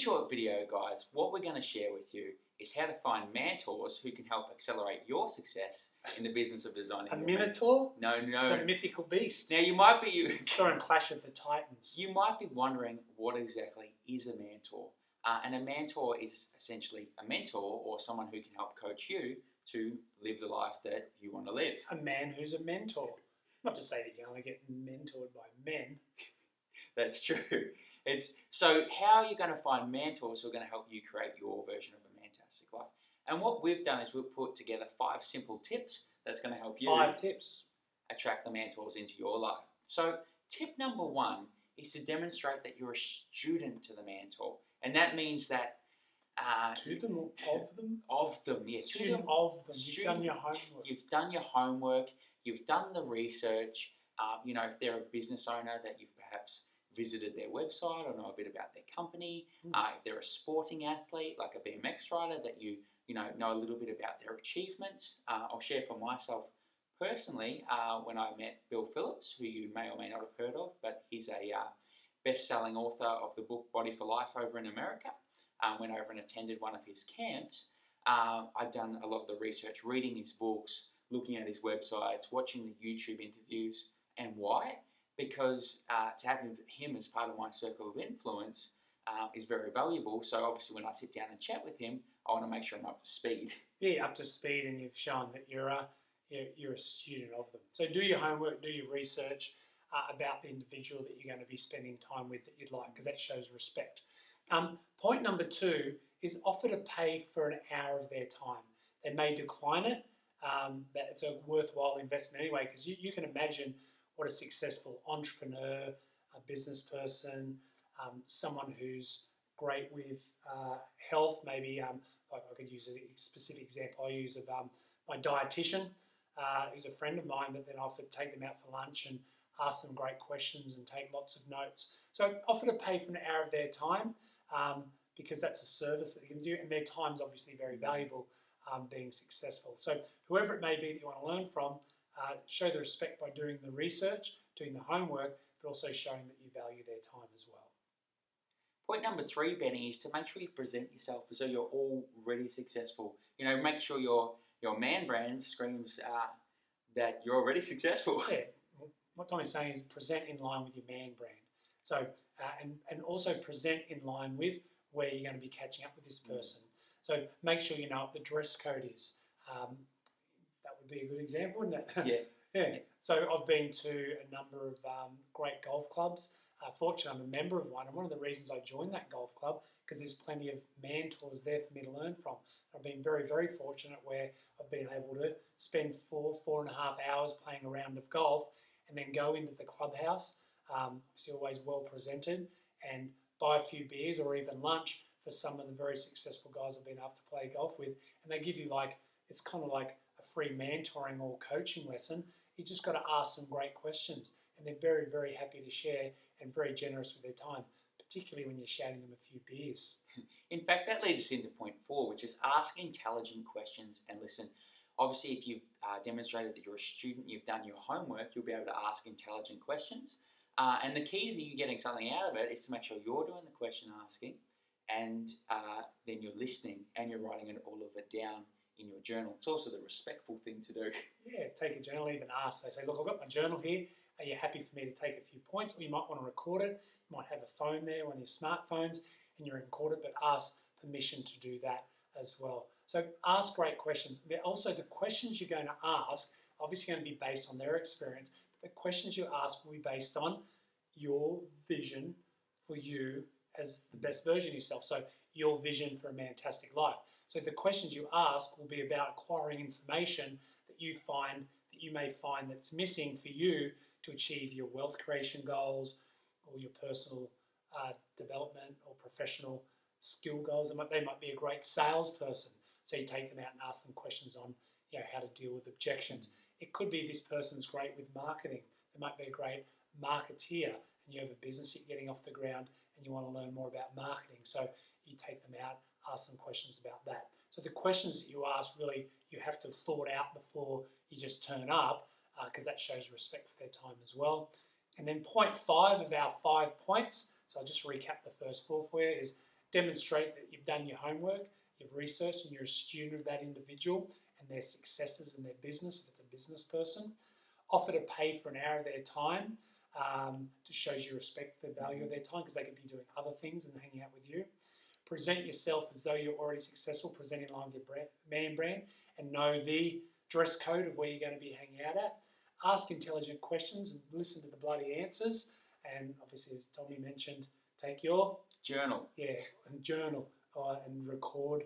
short video, guys, what we're going to share with you is how to find mentors who can help accelerate your success in the business of designing. A minotaur? No. It's a mythical beast. Now you might be Saw in Clash of the Titans. You might be wondering what exactly is a mentor, and a mentor is essentially a mentor or someone who can help coach you to live the life that you want to live. A man who's a mentor. Not to say that you only get mentored by men. That's true. So how are you going to find mentors who are going to help you create your version of a Mantastic life? And what we've done is we've put together 5 simple tips that's going to help you 5 tips attract the mentors into your life. So tip number 1 is to demonstrate that you're a student to the mentor, and that means that to them or of them? Of them, yes. Student of them. You've done your homework. You've done your homework. You've done the research. If they're a business owner, that you've perhaps visited their website or know a bit about their company. If they're a sporting athlete, like a BMX rider, that you know a little bit about their achievements. I'll share for myself personally, when I met Bill Phillips, who you may or may not have heard of, but he's a best-selling author of the book Body for Life over in America. Went over and attended one of his camps. I've done a lot of the research, reading his books, looking at his websites, watching the YouTube interviews. And why? Because to have him as part of my circle of influence is very valuable. So obviously when I sit down and chat with him, I want to make sure I'm up to speed. Yeah, up to speed, and you've shown that you're a student of them. So do your homework, do your research about the individual that you're going to be spending time with that you'd like, because that shows respect. Point number 2 is offer to pay for an hour of their time. They may decline it, but it's a worthwhile investment anyway, because you can imagine what a successful entrepreneur, a business person, someone who's great with health, maybe like I could use a specific example I use of my dietitian, who's a friend of mine, that then I offered to take them out for lunch and ask them great questions and take lots of notes. So offer to pay for an hour of their time, because that's a service that they can do, and their time's obviously very valuable being successful. So whoever it may be that you want to learn from, show the respect by doing the research, doing the homework, but also showing that you value their time as well. Point number 3, Benny, is to make sure you present yourself as though you're already successful. Make sure your man brand screams that you're already successful. Yeah, what Tommy's saying is present in line with your man brand. So, and also present in line with where you're going to be catching up with this person. So make sure you know what the dress code is. That would be a good example, wouldn't it? Yeah. So I've been to a number of great golf clubs. Fortunately, I'm a member of one, and one of the reasons I joined that golf club, because there's plenty of mentors there for me to learn from. I've been very, very fortunate where I've been able to spend 4.5 hours playing a round of golf and then go into the clubhouse, obviously always well presented, and buy a few beers or even lunch for some of the very successful guys I've been able to play golf with. And they give you it's kind of like a free mentoring or coaching lesson. You just got to ask some great questions, and they're very, very happy to share and very generous with their time, particularly when you're shouting them a few beers. In fact, that leads us into point 4, which is ask intelligent questions and listen. Obviously, if you've demonstrated that you're a student, you've done your homework, you'll be able to ask intelligent questions. And the key to you getting something out of it is to make sure you're doing the question asking, and then you're listening and you're writing all of it down in your journal. It's also the respectful thing to do. Yeah, take a journal, even ask. They say, look, I've got my journal here. Are you happy for me to take a few points? Or you might want to record it. You might have a phone there, one of your smartphones, and you record it, but ask permission to do that as well. So ask great questions. Also, the questions you're going to ask obviously going to be based on their experience, but the questions you ask will be based on your vision for you as the best version of yourself. So your vision for a Mantastic life. So the questions you ask will be about acquiring information that you may find that's missing for you to achieve your wealth creation goals or your personal development or professional skill goals. They might be a great salesperson, so you take them out and ask them questions on how to deal with objections. It could be this person's great with marketing. They might be a great marketeer, and you have a business you're getting off the ground and you want to learn more about marketing. So you take them out, ask some questions about that. So the questions that you ask, really, you have to thought out before you just turn up, because that shows respect for their time as well. And then point 5 of our 5 points, so I'll just recap the first 4 for you, is demonstrate that you've done your homework, you've researched, and you're a student of that individual and their successes in their business, if it's a business person. Offer to pay for an hour of their time to show you respect the value of their time, because they could be doing other things than hanging out with you. Present yourself as though you're already successful, present in line with your man brand, and know the dress code of where you're going to be hanging out at. Ask intelligent questions and listen to the bloody answers. And obviously, as Tommy mentioned, take your journal. Yeah, and journal and record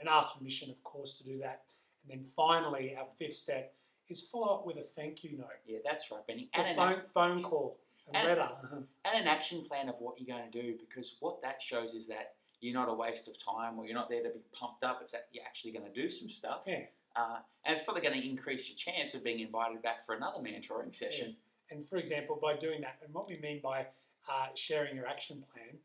and ask permission, of course, to do that. And then finally, our fifth step is follow up with a thank you note. Yeah, that's right, Benny. And a phone call, and letter. And an action plan of what you're going to do, because what that shows is that you're not a waste of time, or you're not there to be pumped up. It's that you're actually going to do some stuff. Yeah. And it's probably going to increase your chance of being invited back for another mentoring session. Yeah. And for example, by doing that, and what we mean by sharing your action plan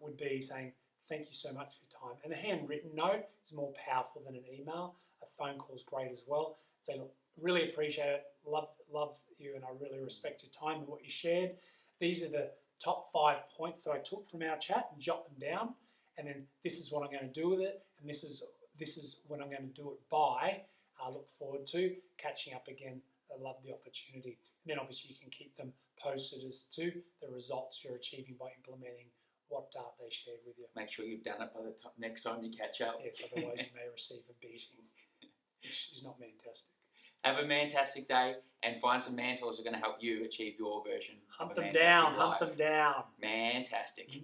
would be saying, thank you so much for your time. And a handwritten note is more powerful than an email. A phone call is great as well. Say, look, really appreciate it. Love you, and I really respect your time and what you shared. These are the top 5 points that I took from our chat, and jot them down. And then this is what I'm going to do with it, and this is when I'm going to do it by. I look forward to catching up again. I love the opportunity. And then obviously you can keep them posted as to the results you're achieving by implementing what they shared with you. Make sure you've done it by the next time you catch up. Yes, otherwise you may receive a beating, which is not fantastic. Have a fantastic day, and find some mentors who are going to help you achieve your version Hunt of a them Mantastic down, life. hunt them down. Mantastic.